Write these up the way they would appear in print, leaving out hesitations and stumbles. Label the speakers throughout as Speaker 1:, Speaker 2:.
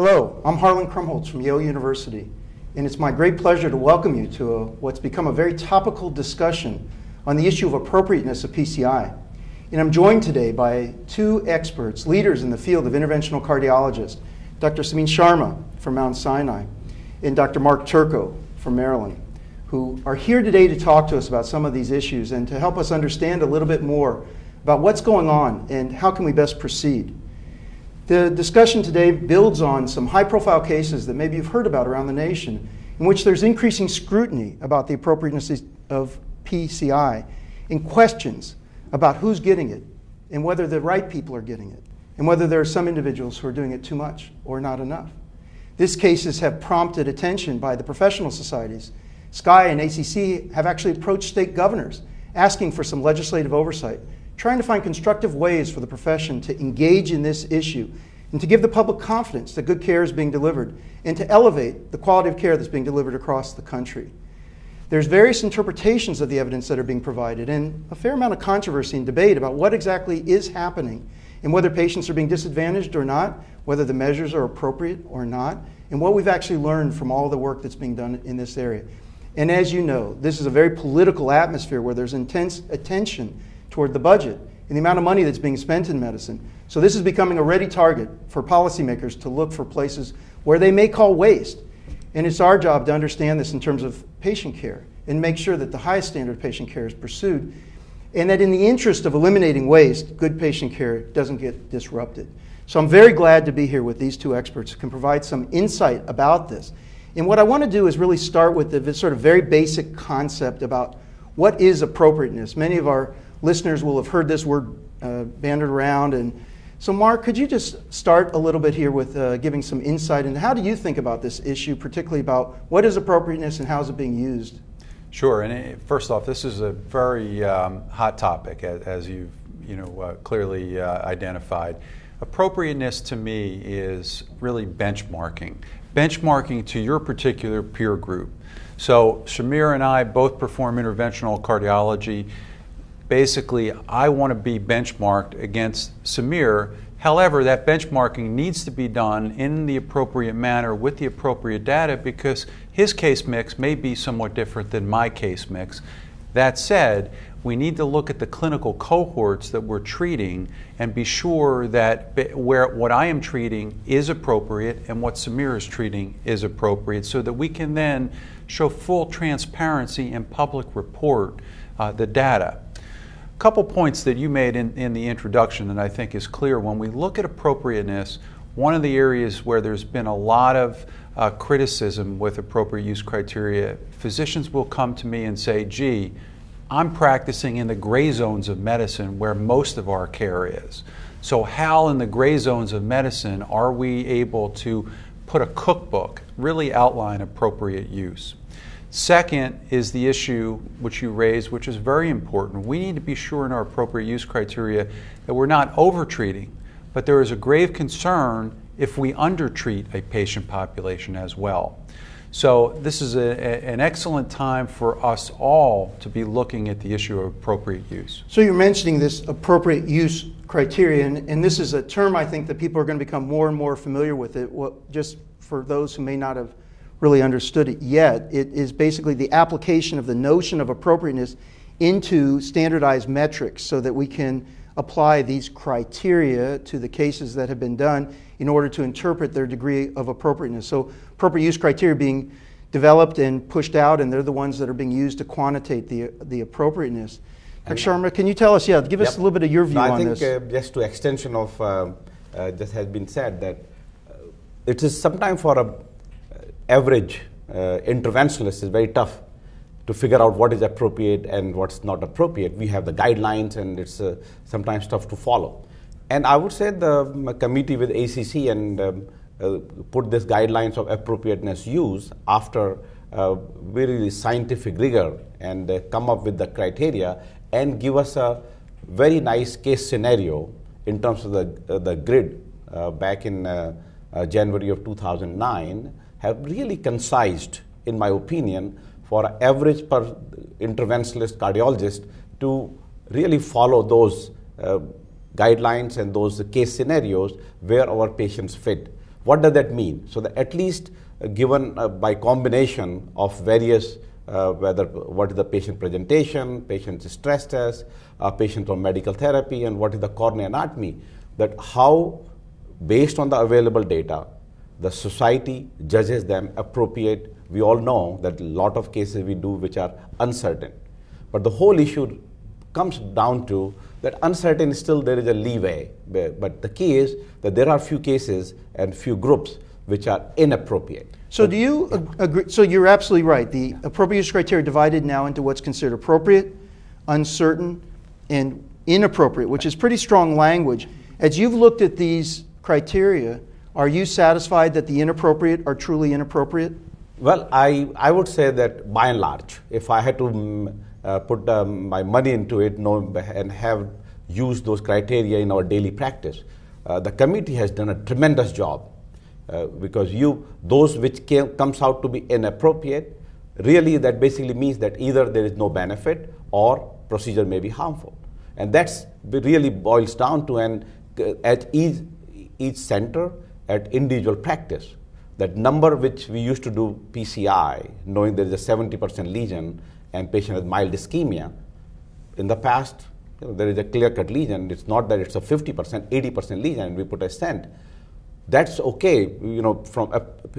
Speaker 1: Hello, I'm Harlan Krumholtz from Yale University, and it's my great pleasure to welcome you to what's become a very topical discussion on the issue of appropriateness of PCI. And I'm joined today by two experts, leaders in the field of interventional cardiologists, Dr. Samin Sharma from Mount Sinai and Dr. Mark Turco from Maryland, who are here today to talk to us about some of these issues and to help us understand a little bit more about what's going on and how can we best proceed. The discussion today builds on some high-profile cases that maybe you've heard about around the nation in which there's increasing scrutiny about the appropriateness of PCI and questions about who's getting it and whether the right people are getting it and whether there are some individuals who are doing it too much or not enough. These cases have prompted attention by the professional societies. SCI and ACC have actually approached state governors asking for some legislative oversight, trying to find constructive ways for the profession to engage in this issue and to give the public confidence that good care is being delivered and to elevate the quality of care that's being delivered across the country. There's various interpretations of the evidence that are being provided and a fair amount of controversy and debate about what exactly is happening and whether patients are being disadvantaged or not, whether the measures are appropriate or not, and what we've actually learned from all the work that's being done in this area. And as you know, this is a very political atmosphere where there's intense attention toward the budget and the amount of money that's being spent in medicine. So this is becoming a ready target for policymakers to look for places where they may call waste. And it's our job to understand this in terms of patient care and make sure that the highest standard of patient care is pursued and that in the interest of eliminating waste, good patient care doesn't get disrupted. So I'm very glad to be here with these two experts who can provide some insight about this. And what I want to do is really start with the sort of very basic concept about what is appropriateness. Many of our listeners will have heard this word bandied around. And so Mark, could you just start a little bit here with giving some insight into how do you think about this issue, particularly about what is appropriateness and how is it being used?
Speaker 2: Sure, and first off, this is a very hot topic, as you've clearly identified. Appropriateness to me is really benchmarking to your particular peer group. So Shamir and I both perform interventional cardiology. Basically, I want to be benchmarked against Samir. However, that benchmarking needs to be done in the appropriate manner with the appropriate data because his case mix may be somewhat different than my case mix. That said, we need to look at the clinical cohorts that we're treating and be sure that what I am treating is appropriate and what Samir is treating is appropriate so that we can then show full transparency and public report the data. A couple points that you made in the introduction that I think is clear. When we look at appropriateness, one of the areas where there's been a lot of criticism with appropriate use criteria, physicians will come to me and say, gee, I'm practicing in the gray zones of medicine where most of our care is. So how in the gray zones of medicine are we able to put a cookbook, really outline appropriate use? Second is the issue which you raised, which is very important. We need to be sure in our appropriate use criteria that we're not over-treating, but there is a grave concern if we under-treat a patient population as well. So this is an excellent time for us all to be looking at the issue of appropriate use.
Speaker 1: So you're mentioning this appropriate use criteria, and this is a term I think that people are going to become more and more familiar with it, just for those who may not have really understood it yet. It is basically the application of the notion of appropriateness into standardized metrics so that we can apply these criteria to the cases that have been done in order to interpret their degree of appropriateness. So appropriate use criteria being developed and pushed out, and they're the ones that are being used to quantitate the appropriateness. Dr. Sharma, can you tell us, give us a little bit of your view on this.
Speaker 3: I think just to extension of just has been said that it is sometimes for a average interventionalist is very tough to figure out what is appropriate and what's not appropriate. We have the guidelines and it's sometimes tough to follow. And I would say the committee with ACC and put this guidelines of appropriateness use after very scientific rigor and come up with the criteria and give us a very nice case scenario in terms of the grid back in January of 2009 have really concised, in my opinion, for an average per interventionalist cardiologist to really follow those guidelines and those case scenarios where our patients fit. What does that mean? So that at least given by combination of various, whether what is the patient presentation, patient's stress test, patient on medical therapy, and what is the coronary anatomy, that how, based on the available data, the society judges them appropriate. We all know that a lot of cases we do which are uncertain. But the whole issue comes down to that uncertain still there is a leeway. But the key is that there are few cases and few groups which are inappropriate.
Speaker 1: So do you agree? So you're absolutely right. The appropriateness criteria divided now into what's considered appropriate, uncertain, and inappropriate, which is pretty strong language. As you've looked at these criteria, are you satisfied that the inappropriate are truly inappropriate?
Speaker 3: Well, I would say that by and large, if I had to put my money into it and have used those criteria in our daily practice, the committee has done a tremendous job. Because those which comes out to be inappropriate, really that basically means that either there is no benefit or procedure may be harmful. And that's really boils down to, and at each center, at individual practice, that number which we used to do PCI, knowing there is a 70% lesion and patient has mild ischemia, in the past, there is a clear-cut lesion. It's not that it's a 50%, 80% lesion, and we put a stent. That's okay, from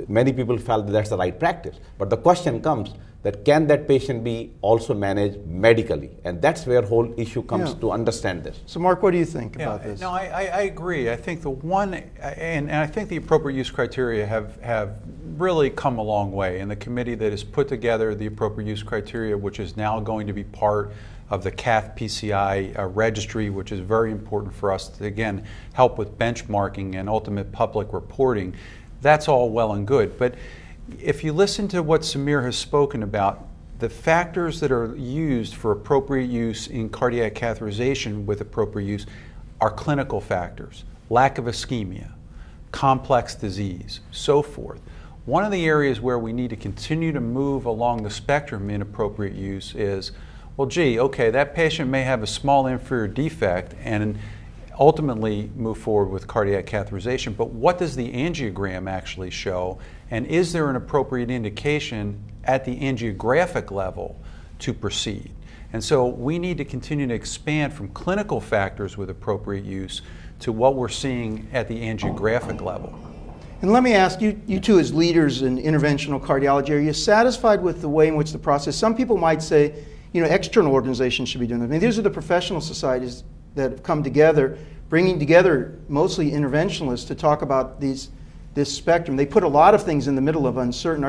Speaker 3: many people felt that that's the right practice. But the question comes that can that patient be also managed medically? And that's where whole issue comes to understand this.
Speaker 1: So Mark, what do you think about this?
Speaker 2: No, I agree. I think the one, and I think the appropriate use criteria have really come a long way. And the committee that has put together the appropriate use criteria, which is now going to be part of the CAF PCI registry, which is very important for us to, again, help with benchmarking and ultimate public reporting. That's all well and good. But if you listen to what Samir has spoken about, the factors that are used for appropriate use in cardiac catheterization with appropriate use are clinical factors, lack of ischemia, complex disease, so forth. One of the areas where we need to continue to move along the spectrum in appropriate use is, well, gee, okay, that patient may have a small inferior defect and ultimately move forward with cardiac catheterization, but what does the angiogram actually show? And is there an appropriate indication at the angiographic level to proceed? And so we need to continue to expand from clinical factors with appropriate use to what we're seeing at the angiographic level.
Speaker 1: And let me ask you two as leaders in interventional cardiology, are you satisfied with the way in which the process, some people might say, external organizations should be doing this. I mean, these are the professional societies that have come together, bringing together mostly interventionalists to talk about this spectrum. They put a lot of things in the middle of uncertain.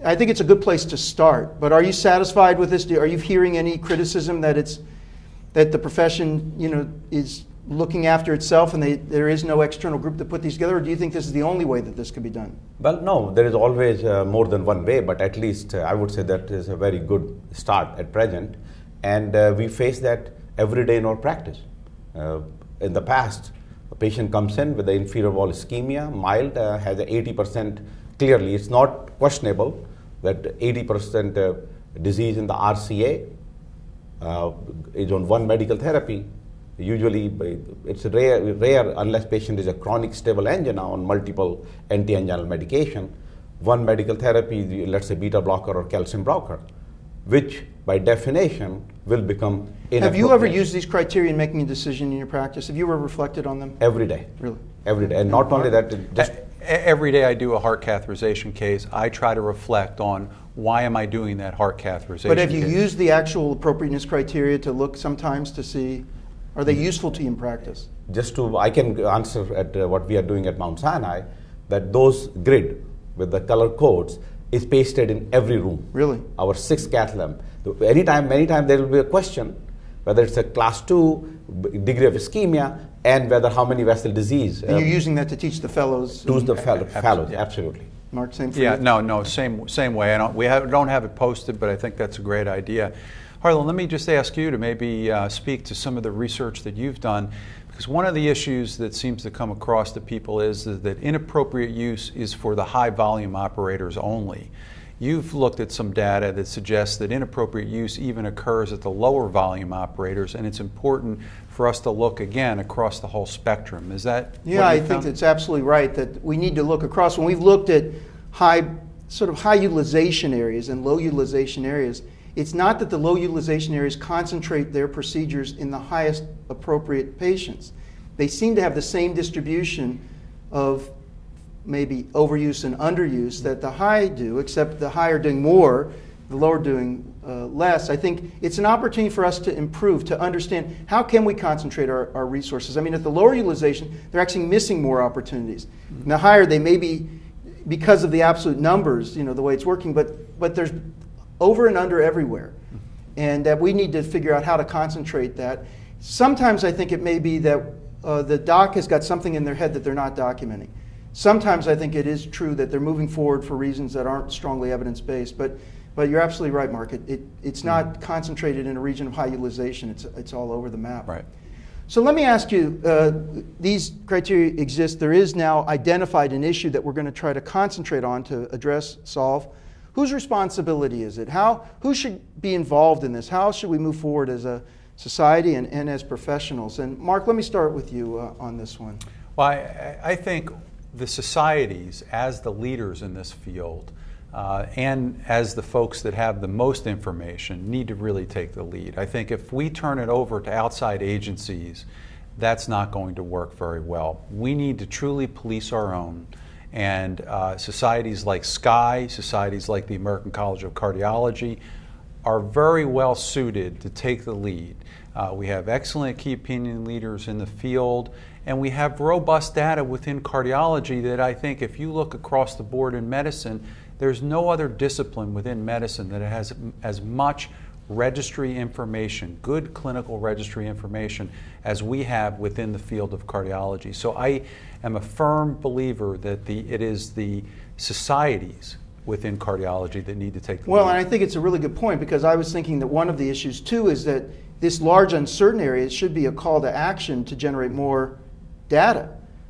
Speaker 1: I think it's a good place to start, but are you satisfied with this? Are you hearing any criticism that the profession, is looking after itself and there is no external group to put these together, or do you think this is the only way that this could be done?
Speaker 3: Well, no, there is always more than one way, but at least I would say that is a very good start at present. And we face that every day in our practice. In the past, a patient comes in with the inferior wall ischemia, mild, has an 80%, clearly it's not questionable that 80% disease in the RCA is on one medical therapy. Usually it's rare unless patient is a chronic stable angina on multiple anti-anginal medication. One medical therapy, let's say beta blocker or calcium blocker, which by definition will become inappropriate.
Speaker 1: Have you ever used these criteria in making a decision in your practice? Have you ever reflected on them?
Speaker 3: Every day.
Speaker 1: Really?
Speaker 3: Every day. And not only that, just
Speaker 2: every day I do a heart catheterization case, I try to reflect on why am I doing that heart catheterization
Speaker 1: But have you
Speaker 2: case.
Speaker 1: used the actual appropriateness criteria to look sometimes to see, are they useful to you in practice?
Speaker 3: I can answer at what we are doing at Mount Sinai, that those grid with the color codes is pasted in every room.
Speaker 1: Really?
Speaker 3: Our 6 cath lab. Many times there will be a question whether it's a class 2 degree of ischemia and whether how many vessel disease.
Speaker 1: And you're using that to teach the fellows?
Speaker 3: To the fellows, absolutely.
Speaker 1: Mark, same for you?
Speaker 2: Yeah, no, same way. We don't have it posted, but I think that's a great idea. Harlan, let me just ask you to maybe speak to some of the research that you've done, because one of the issues that seems to come across to people is that inappropriate use is for the high volume operators only. You've looked at some data that suggests that inappropriate use even occurs at the lower volume operators, and it's important for us to look again across the whole spectrum. Is that
Speaker 1: Yeah, I think that's absolutely right, that we need to look across. When we've looked at high utilization areas and low utilization areas, it's not that the low utilization areas concentrate their procedures in the highest appropriate patients. They seem to have the same distribution of maybe overuse and underuse that the high do, except the high are doing more, the low are doing less. I think it's an opportunity for us to improve, to understand how can we concentrate our resources. I mean, at the lower utilization, they're actually missing more opportunities. And the higher, they may be, because of the absolute numbers, the way it's working, but there's over and under everywhere. And that we need to figure out how to concentrate that. Sometimes I think it may be that the doc has got something in their head that they're not documenting. Sometimes I think it is true that they're moving forward for reasons that aren't strongly evidence-based. But you're absolutely right, Mark. It's not concentrated in a region of high utilization. It's all over the map.
Speaker 2: Right.
Speaker 1: So let me ask you, these criteria exist. There is now identified an issue that we're going to try to concentrate on to address, solve. Whose responsibility is it? Who should be involved in this? How should we move forward as a society and as professionals? And Mark, let me start with you on this one.
Speaker 2: Well, I think the societies, as the leaders in this field, and as the folks that have the most information, need to really take the lead. I think if we turn it over to outside agencies, that's not going to work very well. We need to truly police our own. And societies like SCI, societies like the American College of Cardiology, are very well suited to take the lead. We have excellent key opinion leaders in the field, and we have robust data within cardiology that I think if you look across the board in medicine, there's no other discipline within medicine that has as much registry information, good clinical registry information, as we have within the field of cardiology. So I am a firm believer that it is the societies within cardiology that need to take the lead.
Speaker 1: Well, and I think it's a really good point, because I was thinking that one of the issues too is that this large uncertain area should be a call to action to generate more data,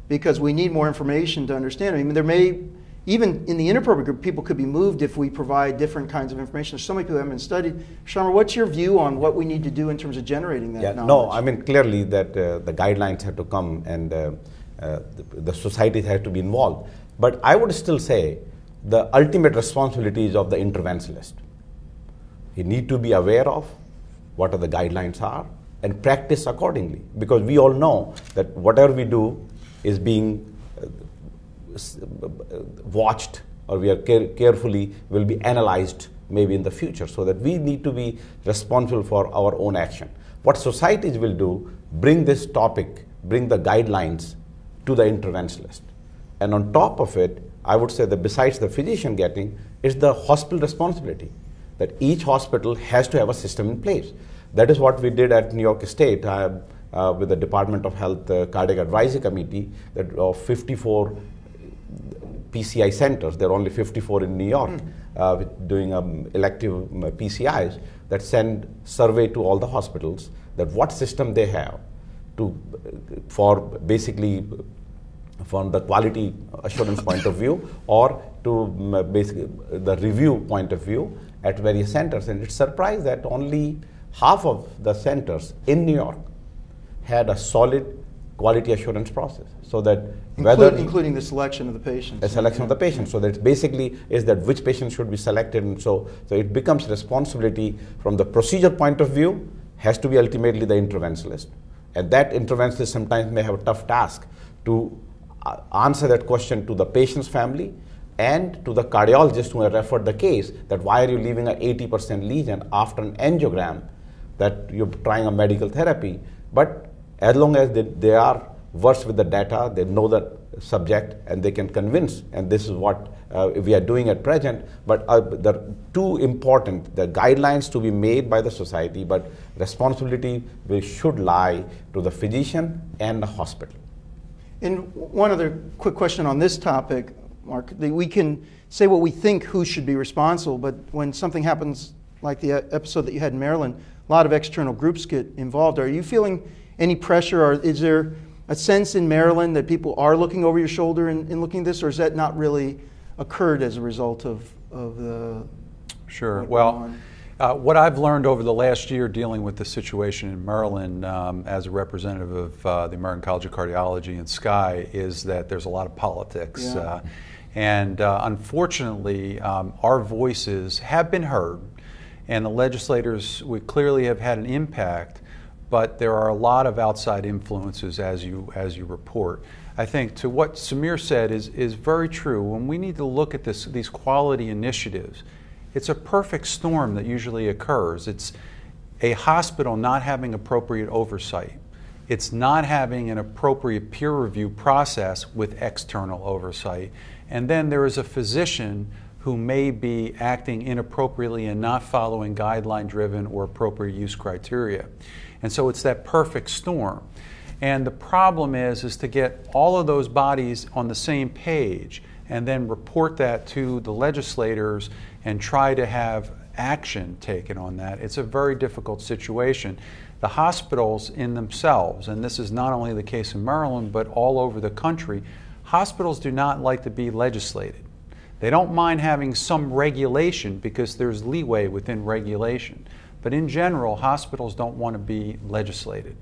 Speaker 1: because we need more information to understand. I mean, there may, even in the inappropriate group, people could be moved if we provide different kinds of information. There's so many people who haven't been studied. Shamar, what's your view on what we need to do in terms of generating that knowledge?
Speaker 3: No, I mean, clearly that the guidelines have to come and the societies have to be involved. But I would still say the ultimate responsibility is of the interventionalist. You need to be aware of what are the guidelines are and practice accordingly, because we all know that whatever we do is being watched, or we are carefully will be analyzed maybe in the future, so that we need to be responsible for our own action. What societies will do, bring this topic, bring the guidelines to the interventionalist. And on top of it, I would say that besides the physician getting, it's the hospital responsibility, that each hospital has to have a system in place. That is what we did at New York State with the Department of Health Cardiac Advisory Committee, that of 54 PCI centers, there are only 54 in New York, doing elective PCIs, that send survey to all the hospitals that what system they have for basically from the quality assurance point of view, or to basically the review point of view at various centers. And it's surprised that only half of the centers in New York had a solid quality assurance process, so that
Speaker 1: including the selection of the patients.
Speaker 3: The selection of the patients. So that basically is that which patient should be selected, and so it becomes responsibility from the procedure point of view, has to be ultimately the interventionalist. And that interventionalist sometimes may have a tough task to answer that question to the patient's family and to the cardiologist who have referred the case, that why are you leaving an 80% lesion after an angiogram, that you're trying a medical therapy. But as long as they are versed with the data, they know the subject, and they can convince, and this is what we are doing at present. But the two important, the guidelines to be made by the society, but responsibility should lie to the physician and the hospital.
Speaker 1: And one other quick question on this topic, Mark. We can say what we think who should be responsible, but when something happens like the episode that you had in Maryland, a lot of external groups get involved. Are you feeling any pressure, or is there a sense in Maryland that people are looking over your shoulder and looking at this, or has that not really occurred as a result of the
Speaker 2: Sure. Well, what I've learned over the last year dealing with the situation in Maryland as a representative of the American College of Cardiology and SCI is that there's a lot of politics.
Speaker 1: Yeah.
Speaker 2: And unfortunately, our voices have been heard, and the legislators, we clearly have had an impact, but there are a lot of outside influences as you report. I think to what Samir said is very true. When we need to look at these quality initiatives, it's a perfect storm that usually occurs. It's a hospital not having appropriate oversight. It's not having an appropriate peer review process with external oversight. And then there is a physician who may be acting inappropriately and not following guideline-driven or appropriate use criteria. And so it's that perfect storm. And the problem is to get all of those bodies on the same page and then report that to the legislators and try to have action taken on that. It's a very difficult situation. The hospitals in themselves, and this is not only the case in Maryland, but all over the country, hospitals do not like to be legislated. They don't mind having some regulation because there's leeway within regulation. But in general, hospitals don't want to be legislated.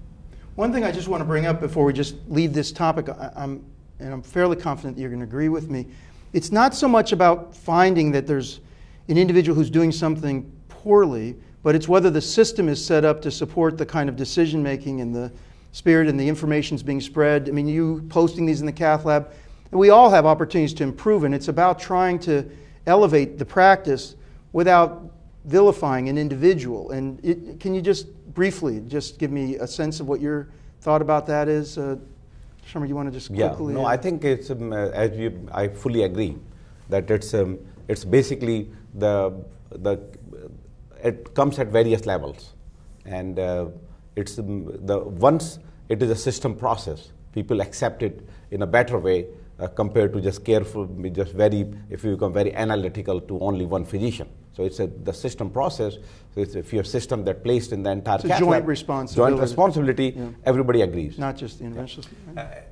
Speaker 1: One thing I just want to bring up before we just leave this topic, and I'm fairly confident that you're going to agree with me, it's not so much about finding that there's an individual who's doing something poorly, but it's whether the system is set up to support the kind of decision making and the spirit and the information's being spread. I mean, you posting these in the cath lab, and we all have opportunities to improve, and it's about trying to elevate the practice without vilifying an individual. And can you just briefly just give me a sense of what your thought about that is? Sherman, you want to just quickly?
Speaker 3: Yeah, no, I think it's I fully agree that it's basically it comes at various levels, and once it is a system process, people accept it in a better way compared to just if you become very analytical to only one physician. So it's the system process. So if you have a system that placed in the entire
Speaker 1: it's a joint responsibility.
Speaker 3: Yeah. Everybody agrees.
Speaker 1: Not just the interventionalist.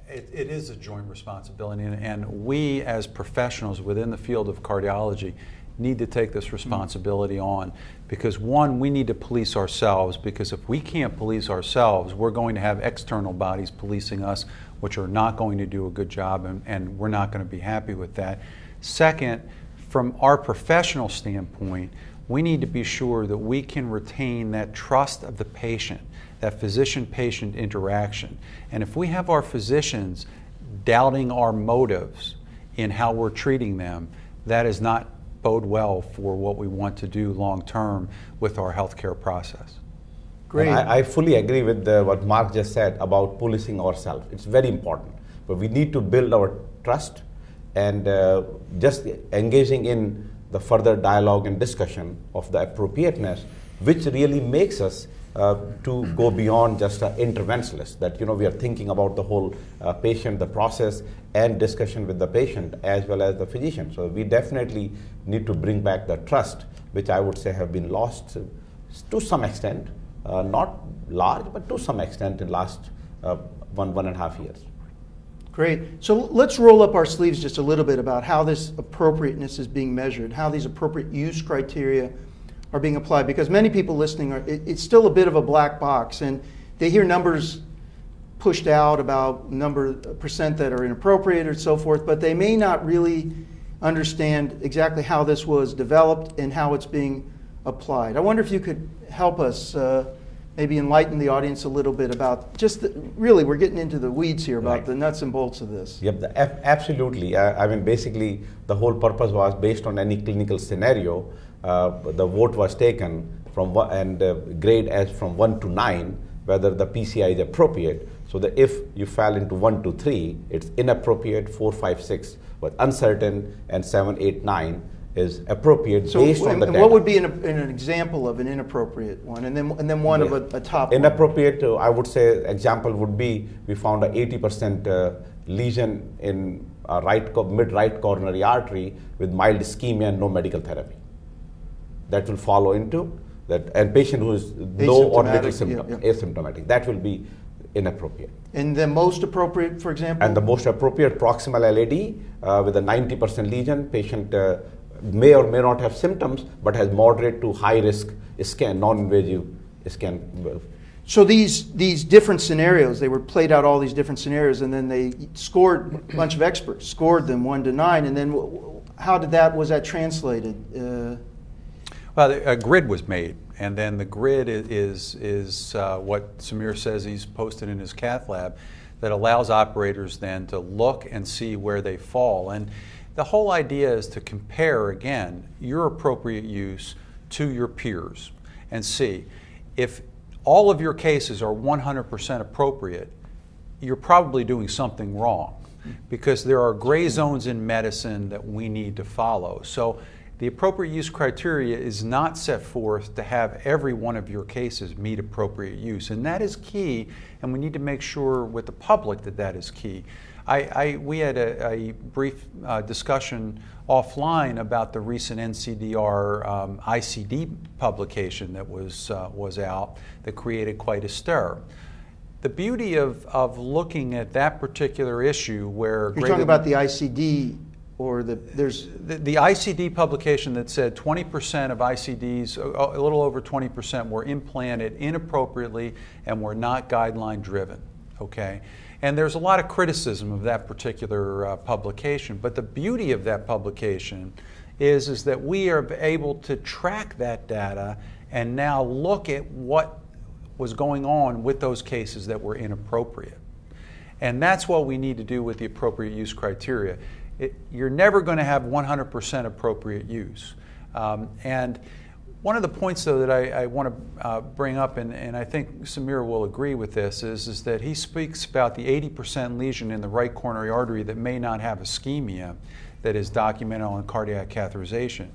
Speaker 2: It is a joint responsibility, and we as professionals within the field of cardiology need to take this responsibility on, because one, we need to police ourselves, because if we can't police ourselves, we're going to have external bodies policing us, which are not going to do a good job, and we're not going to be happy with that. Second, from our professional standpoint, we need to be sure that we can retain that trust of the patient, that physician-patient interaction. And if we have our physicians doubting our motives in how we're treating them, that does not bode well for what we want to do long-term with our healthcare process.
Speaker 1: Great.
Speaker 3: I fully agree with what Mark just said about policing ourselves. It's very important. But we need to build our trust, and just engaging in the further dialogue and discussion of the appropriateness, which really makes us to go beyond just an interventionalist, that we are thinking about the whole patient, the process, and discussion with the patient as well as the physician. So we definitely need to bring back the trust, which I would say have been lost to some extent, not large, but to some extent in last 1.5 years.
Speaker 1: Great. So let's roll up our sleeves just a little bit about how this appropriateness is being measured, how these appropriate use criteria are being applied, because many people listening it's still a bit of a black box, and they hear numbers pushed out about percent that are inappropriate or so forth, but they may not really understand exactly how this was developed and how it's being applied. I wonder if you could help us maybe enlighten the audience a little bit about just really, we're getting into the weeds here about the nuts and bolts of this.
Speaker 3: Yep, absolutely. I mean, basically, the whole purpose was based on any clinical scenario. The vote was taken from grade as from 1 to 9, whether the PCI is appropriate. So that if you fell into 1 to 3, it's inappropriate. 4, 5, 6 was uncertain, and 7, 8, 9 is appropriate based on the data.
Speaker 1: What would be an example of an inappropriate one, and then one of a top
Speaker 3: inappropriate, I would say example would be, we found an 80% lesion in mid-right coronary artery with mild ischemia and no medical therapy. That will follow into that, and patient who is no or little symptom, asymptomatic. That will be inappropriate.
Speaker 1: And the most appropriate, for example?
Speaker 3: And the most appropriate proximal LAD with a 90% lesion, patient may or may not have symptoms, but has moderate to high risk scan, non-invasive scan.
Speaker 1: So these different scenarios, they were played out all these different scenarios, and then they scored, a bunch of experts scored them 1 to 9, and then was that translated?
Speaker 2: Well, a grid was made, and then the grid is what Samir says he's posted in his cath lab, that allows operators then to look and see where they fall. And the whole idea is to compare, again, your appropriate use to your peers and see if all of your cases are 100% appropriate, you're probably doing something wrong, because there are gray zones in medicine that we need to follow. So the appropriate use criteria is not set forth to have every one of your cases meet appropriate use, and that is key, and we need to make sure with the public that that is key. We had a brief discussion offline about the recent NCDR ICD publication that was out that created quite a stir. The beauty of looking at that particular issue, where
Speaker 1: you're talking about the ICD, or the
Speaker 2: ICD publication that said 20% of ICDs, a little over 20%, were implanted inappropriately and were not guideline driven. Okay, and there's a lot of criticism of that particular publication, but the beauty of that publication is that we are able to track that data and now look at what was going on with those cases that were inappropriate. And that's what we need to do with the appropriate use criteria. You're never going to have 100% appropriate use. And one of the points, though, that I want to bring up, and I think Samir will agree with this, is that he speaks about the 80% lesion in the right coronary artery that may not have ischemia that is documented on cardiac catheterization.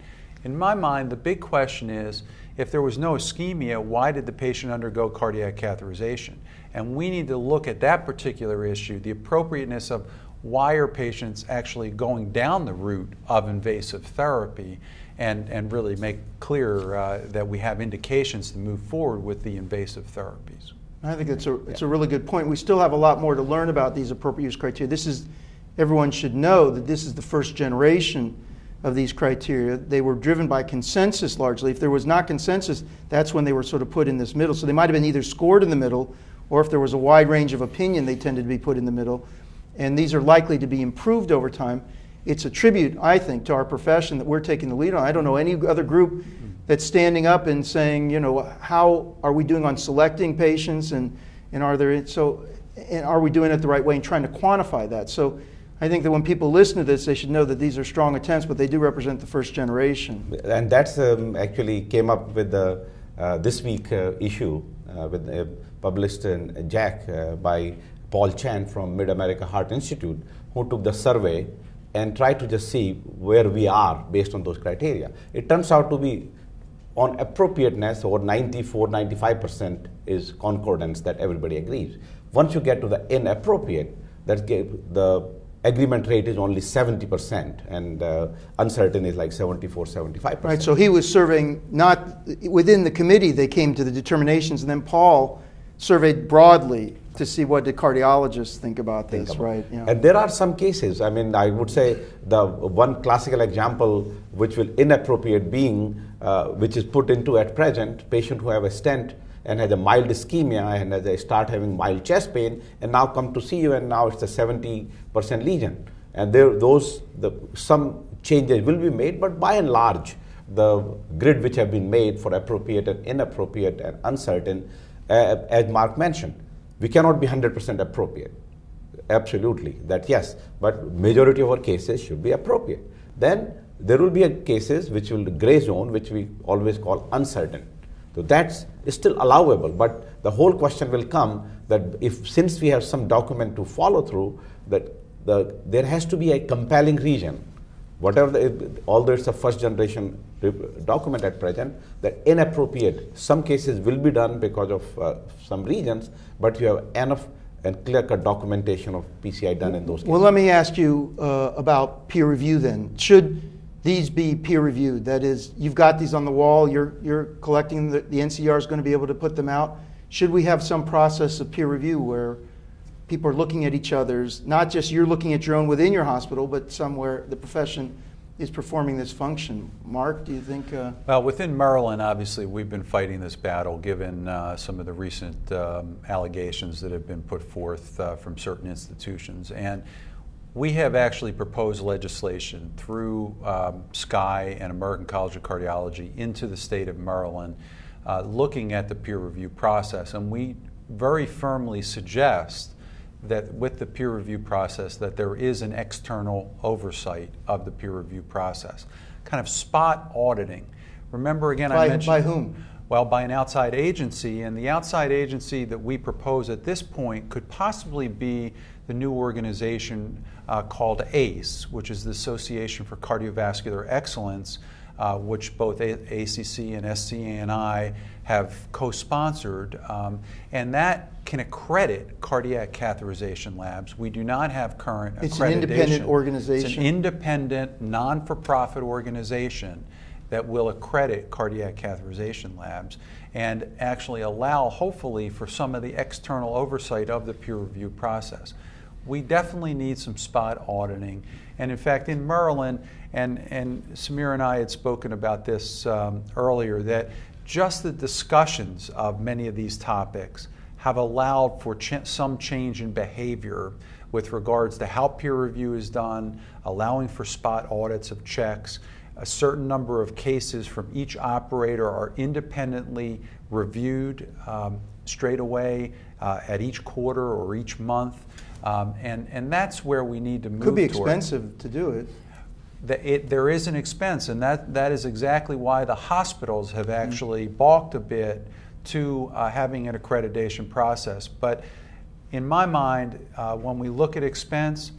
Speaker 2: In my mind, the big question is, if there was no ischemia, why did the patient undergo cardiac catheterization? And we need to look at that particular issue, the appropriateness of why are patients actually going down the route of invasive therapy, and really make clear that we have indications to move forward with the invasive therapies.
Speaker 1: I think it's a really good point. We still have a lot more to learn about these appropriate use criteria. Everyone should know that this is the first generation of these criteria. They were driven by consensus largely. If there was not consensus, that's when they were sort of put in this middle. So they might have been either scored in the middle, or if there was a wide range of opinion, they tended to be put in the middle. And these are likely to be improved over time. It's a tribute, I think, to our profession that we're taking the lead on. I don't know any other group that's standing up and saying, how are we doing on selecting patients, and are we doing it the right way, and trying to quantify that. So I think that when people listen to this, they should know that these are strong attempts, but they do represent the first generation.
Speaker 3: And that's actually came up with the this week issue published in JACC by Paul Chan from Mid-America Heart Institute, who took the survey and tried to just see where we are based on those criteria. It turns out to be on appropriateness, over 94-95% is concordance, that everybody agrees. Once you get to the inappropriate, the agreement rate is only 70%, and uncertain is like 74-75%.
Speaker 1: Right, so he was surveying, not within the committee they came to the determinations, and then Paul surveyed broadly to see what the cardiologists think about this, right? Yeah.
Speaker 3: And there are some cases, I mean, I would say the one classical example which will inappropriate being, which is put into at present, patient who have a stent and has a mild ischemia and they start having mild chest pain and now come to see you, and now it's a 70% lesion. And some changes will be made, but by and large, the grid which have been made for appropriate and inappropriate and uncertain, as Mark mentioned, we cannot be 100% appropriate. Absolutely, that yes, but majority of our cases should be appropriate. Then there will be cases which will gray zone, which we always call uncertain. So that's still allowable, but the whole question will come that since we have some document to follow through, that there has to be a compelling reason, although it's a first generation document at present, that inappropriate, some cases will be done because of some reasons, but you have enough and clear-cut documentation of PCI done in those cases.
Speaker 1: Well, let me ask you about peer review then. Should these be peer reviewed? That is, you've got these on the wall, you're collecting, the NCR is going to be able to put them out. Should we have some process of peer review where people are looking at each other's, not just you're looking at your own within your hospital, but somewhere the profession is performing this function. Mark, do you think?
Speaker 2: Well, within Maryland, obviously, we've been fighting this battle given some of the recent allegations that have been put forth from certain institutions. And we have actually proposed legislation through SCI and American College of Cardiology into the state of Maryland looking at the peer review process. And we very firmly suggest that with the peer review process that there is an external oversight of the peer review process. Kind of spot auditing. Remember again I mentioned...
Speaker 1: By whom?
Speaker 2: Well, by an outside agency, and the outside agency that we propose at this point could possibly be the new organization called ACE, which is the Association for Cardiovascular Excellence, which both ACC and SCANI have co-sponsored, and that can accredit cardiac catheterization labs. We do not have current accreditation.
Speaker 1: It's an independent organization?
Speaker 2: It's an independent, non-for-profit organization that will accredit cardiac catheterization labs and actually allow, hopefully, for some of the external oversight of the peer review process. We definitely need some spot auditing. And in fact, in Maryland, and Samir and I had spoken about this earlier, that just the discussions of many of these topics have allowed for some change in behavior with regards to how peer review is done, allowing for spot audits of checks. A certain number of cases from each operator are independently reviewed straight away at each quarter or each month. And that's where we need to move toward.
Speaker 1: Could be expensive to do it.
Speaker 2: There is an expense, and that is exactly why the hospitals have actually balked a bit to having an accreditation process. But in my mind, when we look at expense,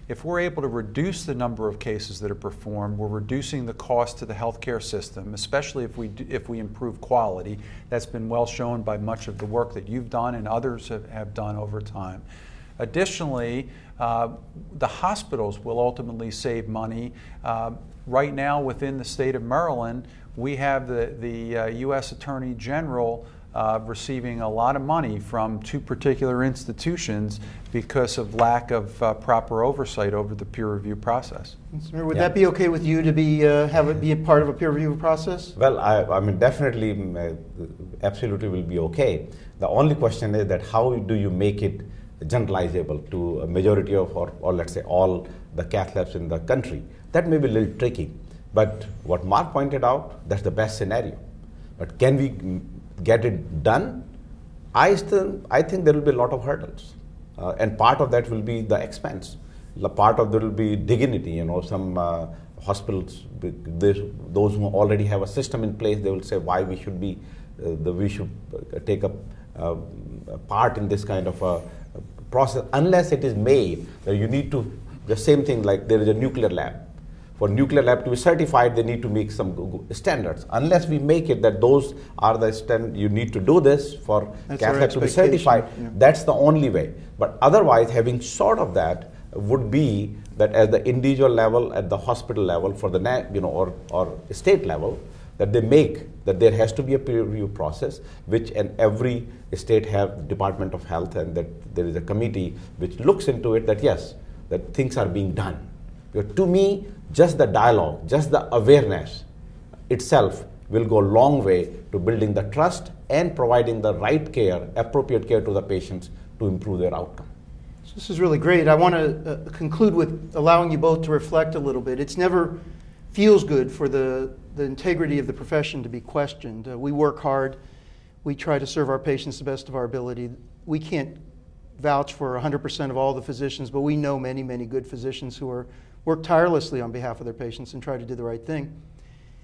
Speaker 2: if we're able to reduce the number of cases that are performed, we're reducing the cost to the healthcare system, especially if we improve quality. That's been well shown by much of the work that you've done and others have done over time. Additionally, the hospitals will ultimately save money. Right now, within the state of Maryland, we have the U.S. Attorney General receiving a lot of money from two particular institutions because of lack of proper oversight over the peer review process.
Speaker 1: Would that be okay with you to be have it be a part of a peer review process?
Speaker 3: Well, I mean, definitely, absolutely will be okay. The only question is that how do you make it generalizable to a majority of, or let's say all the cath labs in the country? That may be a little tricky. But what Mark pointed out, that's the best scenario. But can we get it done? I think there will be a lot of hurdles. And part of that will be the expense. Part of that will be dignity. Some hospitals, those who already have a system in place, they will say why we should be, we should take a part in this kind of a process, unless it is made that you need to, the same thing like there is a nuclear lab. For nuclear lab to be certified, they need to make some standards. Unless we make it that those are the standards, you need to do this for cath lab to be certified, that's the only way. But otherwise, having sort of that would be that at the individual level, at the hospital level, for the or state level, that they make that there has to be a peer review process, which in every state have Department of Health, and that there is a committee which looks into it, that yes, that things are being done. Because to me, just the dialogue, just the awareness itself will go a long way to building the trust and providing the right care, appropriate care to the patients to improve their outcome.
Speaker 1: So this is really great. I want to conclude with allowing you both to reflect a little bit. It's never feels good for the integrity of the profession to be questioned. We work hard. We try to serve our patients the best of our ability. We can't vouch for 100% of all the physicians, but we know many, many good physicians who work tirelessly on behalf of their patients and try to do the right thing.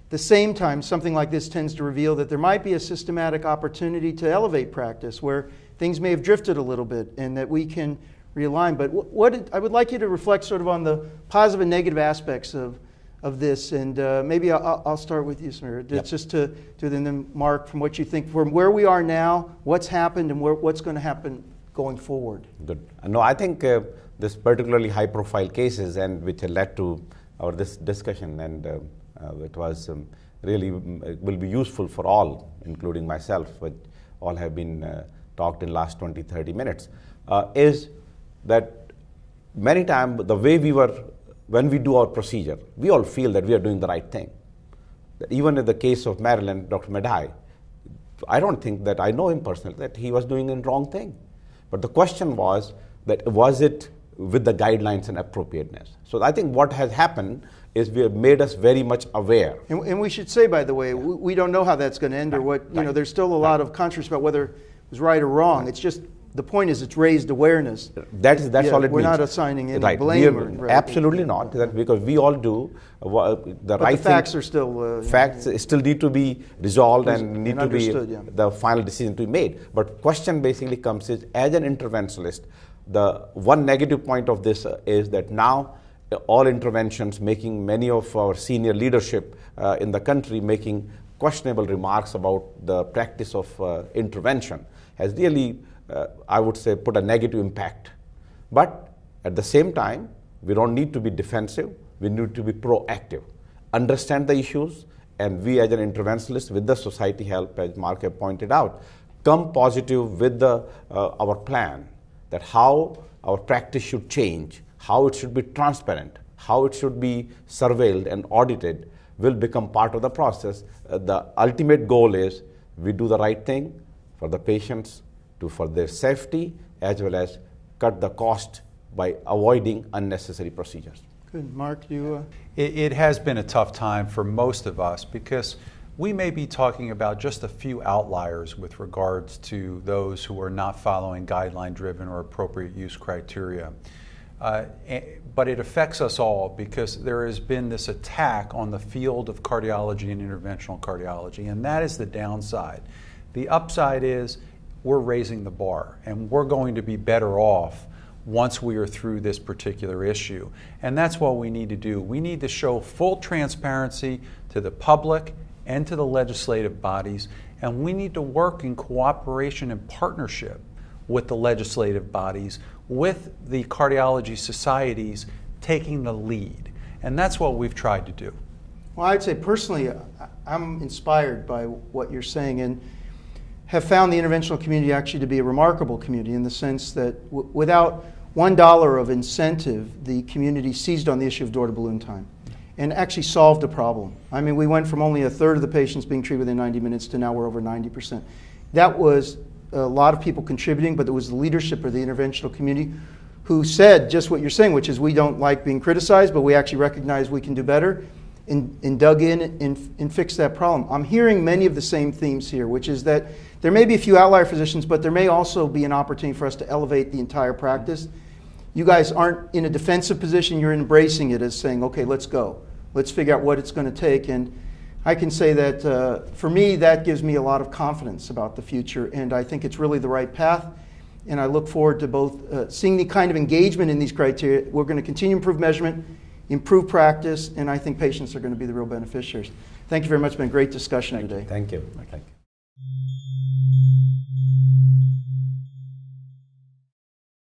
Speaker 1: At the same time, something like this tends to reveal that there might be a systematic opportunity to elevate practice where things may have drifted a little bit and that we can realign. But I would like you to reflect sort of on the positive and negative aspects of this, and maybe I'll start with you, Samir.
Speaker 3: Yep.
Speaker 1: Just to then Mark, from what you think, from where we are now, what's happened, and what's going to happen going forward.
Speaker 3: Good. No, I think this particularly high-profile cases, and which led to our this discussion, and it was really will be useful for all, including myself, which all have been talked in last 20-30 minutes, is that many times the way we were when we do our procedure, we all feel that we are doing the right thing. Even in the case of Maryland, Dr. Madai, I don't think that I know him personally, that he was doing a wrong thing. But the question was that was it with the guidelines and appropriateness? So I think what has happened is we have made us very much aware.
Speaker 1: And we should say, by the way, we don't know how that's going to end or what, you know, there's still a lot of controversy about whether it was right or wrong. It's just, the point is it's raised awareness.
Speaker 3: That's all it means.
Speaker 1: We're not assigning any blame.
Speaker 3: Absolutely not, because we all do the
Speaker 1: but
Speaker 3: right
Speaker 1: the facts
Speaker 3: thing.
Speaker 1: are still...
Speaker 3: Facts still need to be resolved and need to be
Speaker 1: the
Speaker 3: final decision to be made. But question basically comes is, as an interventionalist, the one negative point of this is that now all interventions, making many of our senior leadership in the country making questionable remarks about the practice of intervention, has really I would say put a negative impact. But at the same time, we don't need to be defensive, we need to be proactive, understand the issues, and we as an interventionalist with the society help, as Mark have pointed out, come positive with our plan that how our practice should change, how it should be transparent, how it should be surveilled and audited will become part of the process. The ultimate goal is we do the right thing for the patients, for their safety, as well as cut the cost by avoiding unnecessary procedures.
Speaker 1: Good. Mark, you...
Speaker 2: It has been a tough time for most of us because we may be talking about just a few outliers with regards to those who are not following guideline-driven or appropriate use criteria. But it affects us all because there has been this attack on the field of cardiology and interventional cardiology, and that is the downside. The upside is we're raising the bar, and we're going to be better off once we are through this particular issue. And that's what we need to do. We need to show full transparency to the public and to the legislative bodies, and we need to work in cooperation and partnership with the legislative bodies, with the cardiology societies taking the lead. And that's what we've tried to do.
Speaker 1: Well, I'd say personally, I'm inspired by what you're saying, and have found the interventional community actually to be a remarkable community in the sense that without $1 of incentive, the community seized on the issue of door-to-balloon time and actually solved a problem. I mean, we went from only a third of the patients being treated within 90 minutes to now we're over 90%. That was a lot of people contributing, but it was the leadership of the interventional community who said just what you're saying, which is we don't like being criticized, but we actually recognize we can do better, and dug in and fixed that problem. I'm hearing many of the same themes here, which is that there may be a few outlier physicians, but there may also be an opportunity for us to elevate the entire practice. You guys aren't in a defensive position, you're embracing it as saying, okay, let's go. Let's figure out what it's going to take. And I can say that for me, that gives me a lot of confidence about the future, and I think it's really the right path. And I look forward to both seeing the kind of engagement in these criteria. We're going to continue to improve measurement, improve practice, and I think patients are going to be the real beneficiaries. Thank you very much. It's been a great discussion today.
Speaker 3: Thank you. Thank you.